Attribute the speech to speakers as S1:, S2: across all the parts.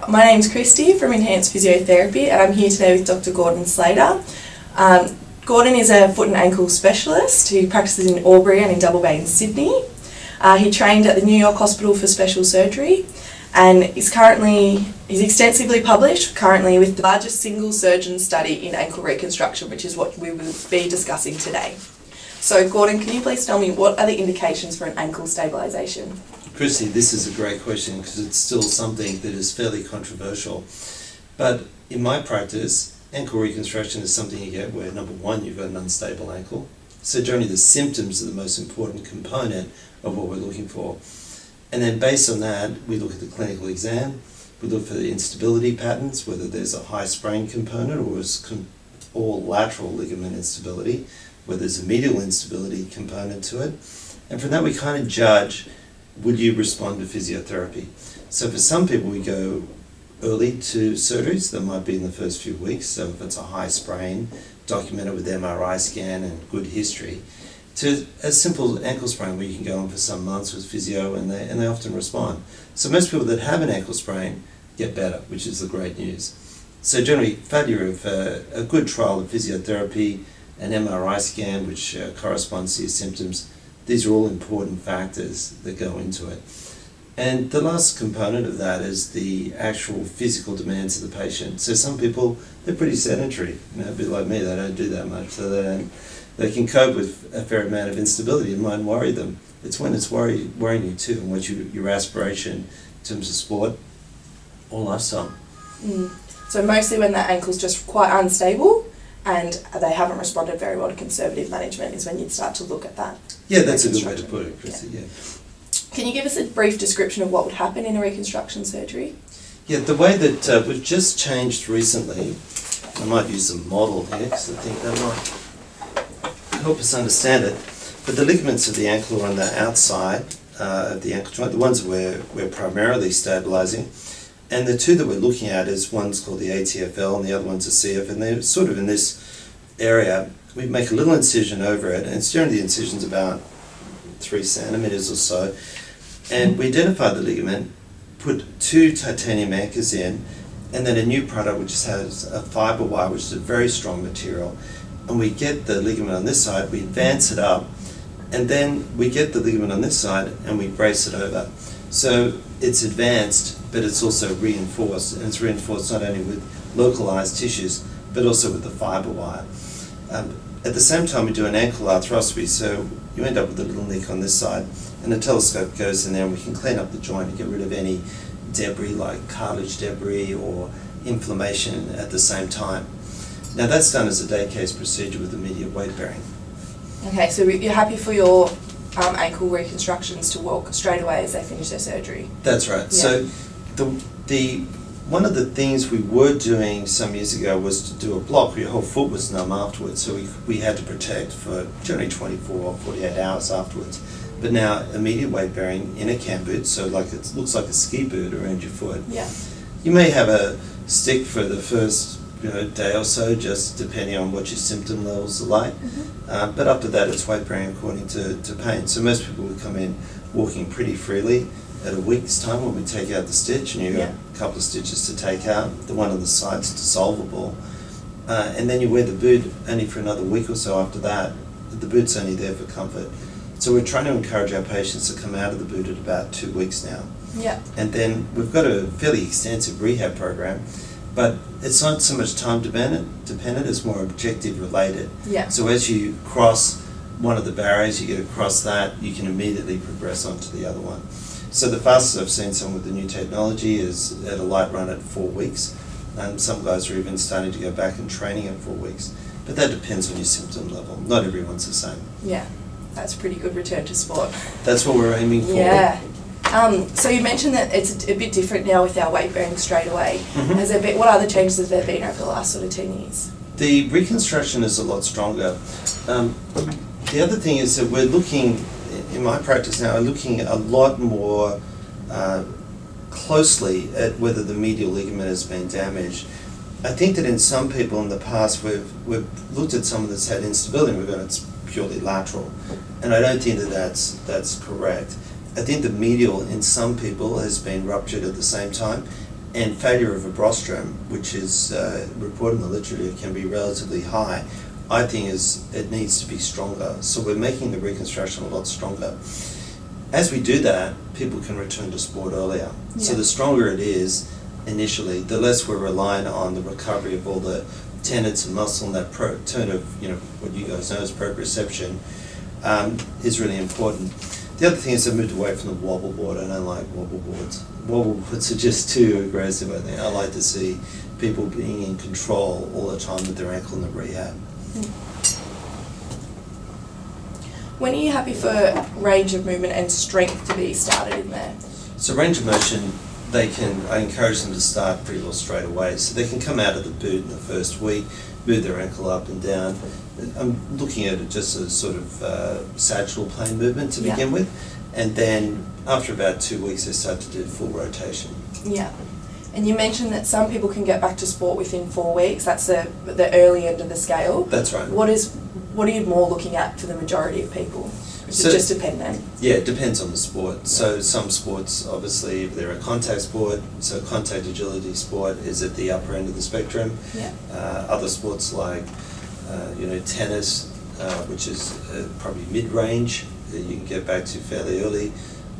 S1: My name's Christy from Enhanced Physiotherapy, and I'm here today with Dr. Gordon Slater. Gordon is a foot and ankle specialist who practices in Albury and in Double Bay in Sydney. He trained at the New York Hospital for Special Surgery and he's extensively published currently with the largest single surgeon study in ankle reconstruction, which is what we will be discussing today. So Gordon, can you please tell me what are the indications for an ankle stabilisation?
S2: Christy, this is a great question because it's still something that is fairly controversial. But in my practice, ankle reconstruction is something you get where, number one, you've got an unstable ankle. So generally the symptoms are the most important component of what we're looking for. And then based on that, we look at the clinical exam, we look for the instability patterns, whether there's a high sprain component or lateral ligament instability, whether there's a medial instability component to it. And from that we kind of judge, would you respond to physiotherapy? So for some people we go early to surgeries, that might be in the first few weeks, so if it's a high sprain, documented with MRI scan and good history, to a simple ankle sprain where you can go on for some months with physio and they often respond. So most people that have an ankle sprain get better, which is the great news. So generally failure of a good trial of physiotherapy, an MRI scan which corresponds to your symptoms, these are all important factors that go into it. And the last component of that is the actual physical demands of the patient. So some people, they're pretty sedentary, a bit like me, they don't do that much, so they can cope with a fair amount of instability and mightn't worry them. It's when it's worrying you too, and what your aspiration in terms of sport or lifestyle.
S1: So mostly when that ankle's just quite unstable and they haven't responded very well to conservative management is when you'd start to look at that.
S2: Yeah, that's a good way to put it, Chrissy, yeah.
S1: Can you give us a brief description of what would happen in a reconstruction surgery?
S2: Yeah, the way that we've just changed recently, I might use a model here because I think that might help us understand it, but the ligaments of the ankle are on the outside of the ankle joint, the ones that we're primarily stabilising, and the two that we're looking at is one's called the ATFL and the other one's a CF, and they're sort of in this area. We make a little incision over it, and generally the incision's about 3 centimetres or so, and we identify the ligament, put 2 titanium anchors in, and then a new product which has a fibre wire, which is a very strong material, and we get the ligament on this side, we advance it up, and then we get the ligament on this side and we brace it over. So it's advanced, but it's also reinforced, and it's reinforced not only with localized tissues, but also with the fibre wire. At the same time we do an ankle arthroscopy, so you end up with a little nick on this side, and the telescope goes in there and we can clean up the joint and get rid of any debris like cartilage debris or inflammation at the same time. Now that's done as a day case procedure with immediate weight bearing.
S1: Okay, so you're happy for your ankle reconstructions to walk straight away as they finish their surgery?
S2: That's right. Yeah. So one of the things we were doing some years ago was to do a block where your whole foot was numb afterwards, so we had to protect for generally 24 or 48 hours afterwards. But now immediate weight bearing in a cam boot, so like it looks like a ski boot around your foot.
S1: Yeah.
S2: You may have a stick for the first day or so, just depending on what your symptom levels are like. But after that it's weight bearing according to pain. So most people would come in walking pretty freely at a week's time when we take out the stitch, and you've got a couple of stitches to take out. The one on the side's dissolvable. And then you wear the boot only for another week or so after that. The boot's only there for comfort. So we're trying to encourage our patients to come out of the boot at about 2 weeks now.
S1: Yeah.
S2: And then we've got a fairly extensive rehab program, but it's not so much time dependent, it's more objective related.
S1: Yeah.
S2: So as you cross one of the barriers, you get across that, you can immediately progress onto the other one. So the fastest I've seen someone with the new technology is at a light run at 4 weeks, and some guys are even starting to go back and training at 4 weeks. But that depends on your symptom level. Not everyone's the same. Yeah.
S1: That's a pretty good return to sport.
S2: That's what we're aiming for.
S1: Yeah. So you mentioned that it's a bit different now with our weight bearing straight away. What other changes have there been over the last sort of 10 years?
S2: The reconstruction is a lot stronger. The other thing is that we're looking, in my practice now, we're looking a lot more closely at whether the medial ligament has been damaged. I think that in some people in the past we've looked at someone that's had instability and we've gone, it's purely lateral, and I don't think that that's correct. I think the medial in some people has been ruptured at the same time, and failure of a rostrum, which is reported in the literature, can be relatively high. I think it needs to be stronger. So we're making the reconstruction a lot stronger. As we do that, people can return to sport earlier. Yeah. So the stronger it is initially, the less we're relying on the recovery of all the tendons and muscle, and that turn of, what you guys know as proprioception is really important. The other thing is I moved away from the wobble board. I don't like wobble boards. Wobble boards are just too aggressive, I think. I like to see people being in control all the time with their ankle in the rehab.
S1: When are you happy for range of movement and strength to be started in there?
S2: So range of motion, I encourage them to start pretty well straight away. So they can come out of the boot in the first week, move their ankle up and down. I'm looking at it just as sort of sagittal plane movement to begin with, and then after about 2 weeks they start to do full rotation. Yeah.
S1: And you mentioned that some people can get back to sport within 4 weeks. That's the early end of the scale.
S2: That's right.
S1: What are you more looking at for the majority of people? Is it just dependent?
S2: Yeah, it depends on the sport. So some sports, obviously, if they're a contact sport, so contact agility sport is at the upper end of the spectrum.
S1: Yeah.
S2: Other sports like, tennis, which is probably mid-range, you can get back to fairly early.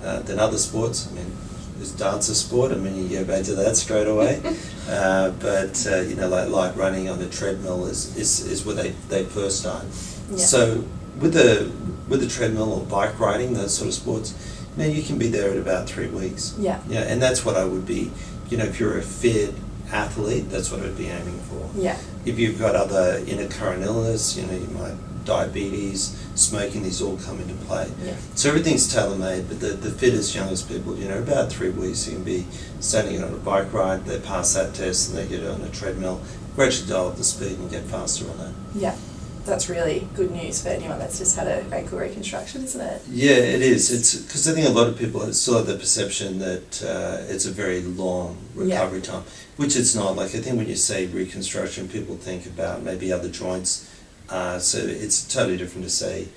S2: Than other sports. I mean, there's dance a sport. I mean, you get back to that straight away. But like light running on the treadmill is where they first start. Yeah. So with the treadmill or bike riding, those sort of sports, you can be there at about 3 weeks.
S1: Yeah.
S2: Yeah, and that's what I would be. If you're a fit athlete, that's what I'd be aiming for.
S1: Yeah.
S2: If you've got other intercurrent illness, you might diabetes, smoking, these all come into play.
S1: Yeah.
S2: So everything's tailor-made, but the fittest, youngest people, about 3 weeks, you can be starting on a bike ride, they pass that test and they get on a treadmill, gradually dial up the speed and get faster on that.
S1: Yeah, that's really good news for anyone that's just had an ankle reconstruction, isn't it?
S2: Yeah, it is. It's because I think a lot of people still have the perception that it's a very long recovery time, which it's not. Like I think when you say reconstruction, people think about maybe other joints. So it's totally different to say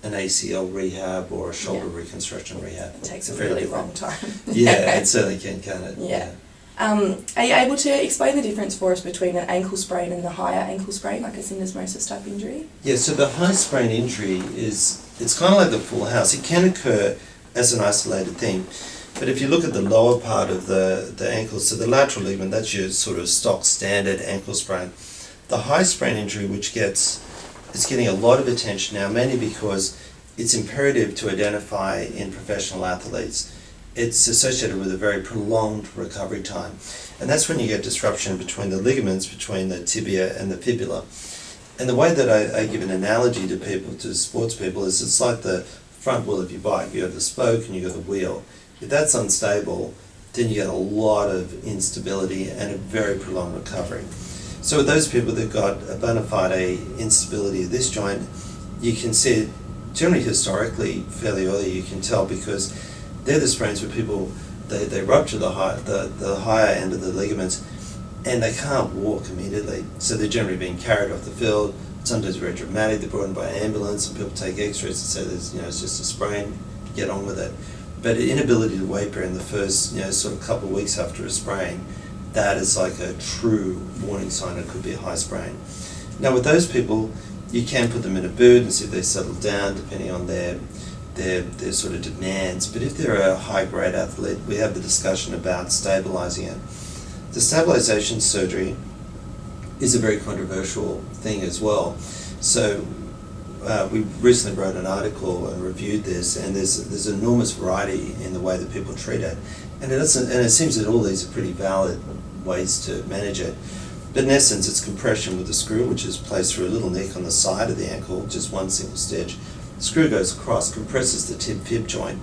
S2: an ACL rehab or a shoulder reconstruction rehab.
S1: It takes a really long time.
S2: Yeah, it certainly can't it?
S1: Yeah. Are you able to explain the difference for us between an ankle sprain and the higher ankle sprain, like a syndesmosis type injury?
S2: Yeah, so the high sprain injury it's kind of like the full house. It can occur as an isolated thing. But if you look at the lower part of the ankle, so the lateral ligament, that's your sort of stock standard ankle sprain. The high sprain injury, which it's getting a lot of attention now, mainly because it's imperative to identify in professional athletes. It's associated with a very prolonged recovery time. And that's when you get disruption between the ligaments, between the tibia and the fibula. And the way that I give an analogy to people, to sports people, is it's like the front wheel of your bike. You have the spoke and you got the wheel. If that's unstable, then you get a lot of instability and a very prolonged recovery. So with those people that got a bona fide instability of this joint, you can see it generally historically fairly early. You can tell because they're the sprains where people they rupture the higher end of the ligaments and they can't walk immediately. So they're generally being carried off the field. Sometimes very dramatic. They're brought in by ambulance and people take X-rays and say there's it's just a sprain. Get on with it. But inability to weight bear in the first sort of couple of weeks after a sprain, that is like a true warning sign it could be a high sprain. Now with those people, you can put them in a boot and see if they settle down depending on their sort of demands. But if they're a high-grade athlete, we have the discussion about stabilizing it. The stabilization surgery is a very controversial thing as well. So we recently wrote an article and reviewed this, and there's enormous variety in the way that people treat it. And it seems that all these are pretty valid ways to manage it. But in essence, it's compression with a screw, which is placed through a little nick on the side of the ankle, just one single stitch. The screw goes across, compresses the tib-fib joint,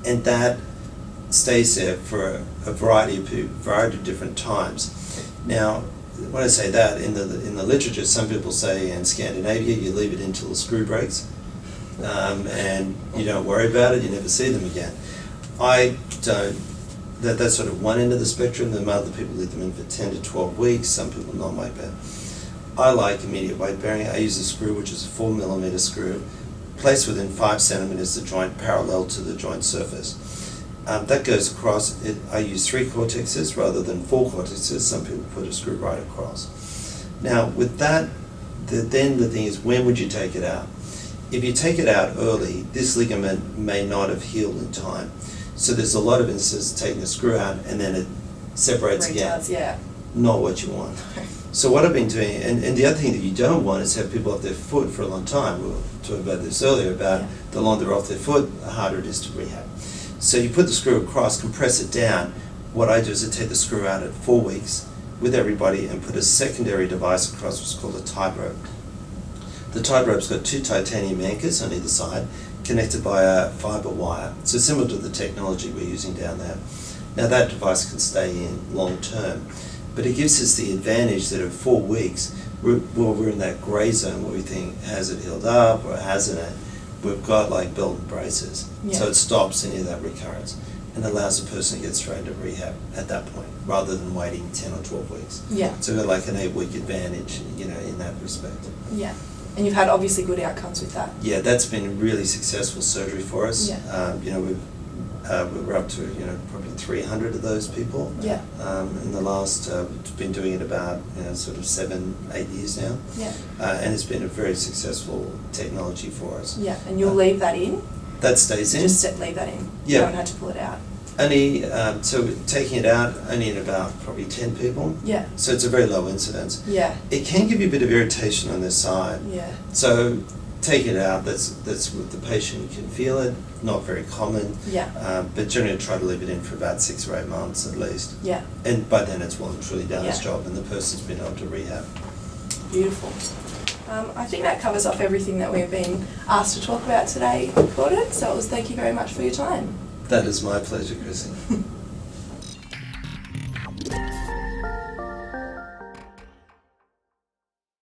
S2: and that stays there for a variety of different times. Now, when I say that, in the literature, some people say in Scandinavia, you leave it until the screw breaks, and you don't worry about it, you never see them again. I don't. That's sort of one end of the spectrum. Then other people leave them in for 10 to 12 weeks. Some people non-weight bear. I like immediate weight bearing. I use a screw which is a 4mm screw, placed within 5 centimeters of the joint, parallel to the joint surface. that goes across. I use 3 cortexes rather than 4 cortexes. Some people put a screw right across. Now with that, then the thing is, when would you take it out? If you take it out early, this ligament may not have healed in time. So there's a lot of instances taking the screw out and then it separates again.
S1: Yeah.
S2: Not what you want. So what I've been doing, and the other thing that you don't want is have people off their foot for a long time. We were talking about this earlier, about the longer they're off their foot, the harder it is to rehab. So you put the screw across, compress it down. What I do is I take the screw out at 4 weeks with everybody and put a secondary device across, what's called a tightrope. The tightrope's got 2 titanium anchors on either side, connected by a fibre wire. So similar to the technology we're using down there. Now that device can stay in long term, but it gives us the advantage that at 4 weeks, we're in that grey zone where we think, has it healed up or hasn't it? We've got like belt and braces.
S1: Yeah.
S2: So it stops any of that recurrence and allows the person to get straight into rehab at that point, rather than waiting 10 or 12 weeks.
S1: Yeah.
S2: So we've got like an 8-week advantage, in that respect.
S1: Yeah. And you've had obviously good outcomes with that.
S2: Yeah, that's been really successful surgery for us.
S1: Yeah.
S2: We're up to probably 300 of those people.
S1: Yeah.
S2: In the last, we've been doing it about sort of 7-8 years now.
S1: Yeah.
S2: And it's been a very successful technology for us.
S1: Yeah, and you'll leave that in.
S2: That stays in.
S1: Just leave that in.
S2: Yeah.
S1: You haven't had to pull it out.
S2: Only so taking it out only in about probably 10 people.
S1: Yeah.
S2: So it's a very low incidence.
S1: Yeah.
S2: It can give you a bit of irritation on this side.
S1: Yeah.
S2: So take it out. That's what the patient can feel it. Not very common.
S1: Yeah.
S2: But generally try to leave it in for about 6 or 8 months at least.
S1: Yeah.
S2: And by then it's well and truly done its
S1: Yeah.
S2: job and the person's been able to rehab.
S1: Beautiful. I think that covers off everything that we've been asked to talk about today, Gordon. So thank you very much for your time.
S2: That is my pleasure, Chrissy.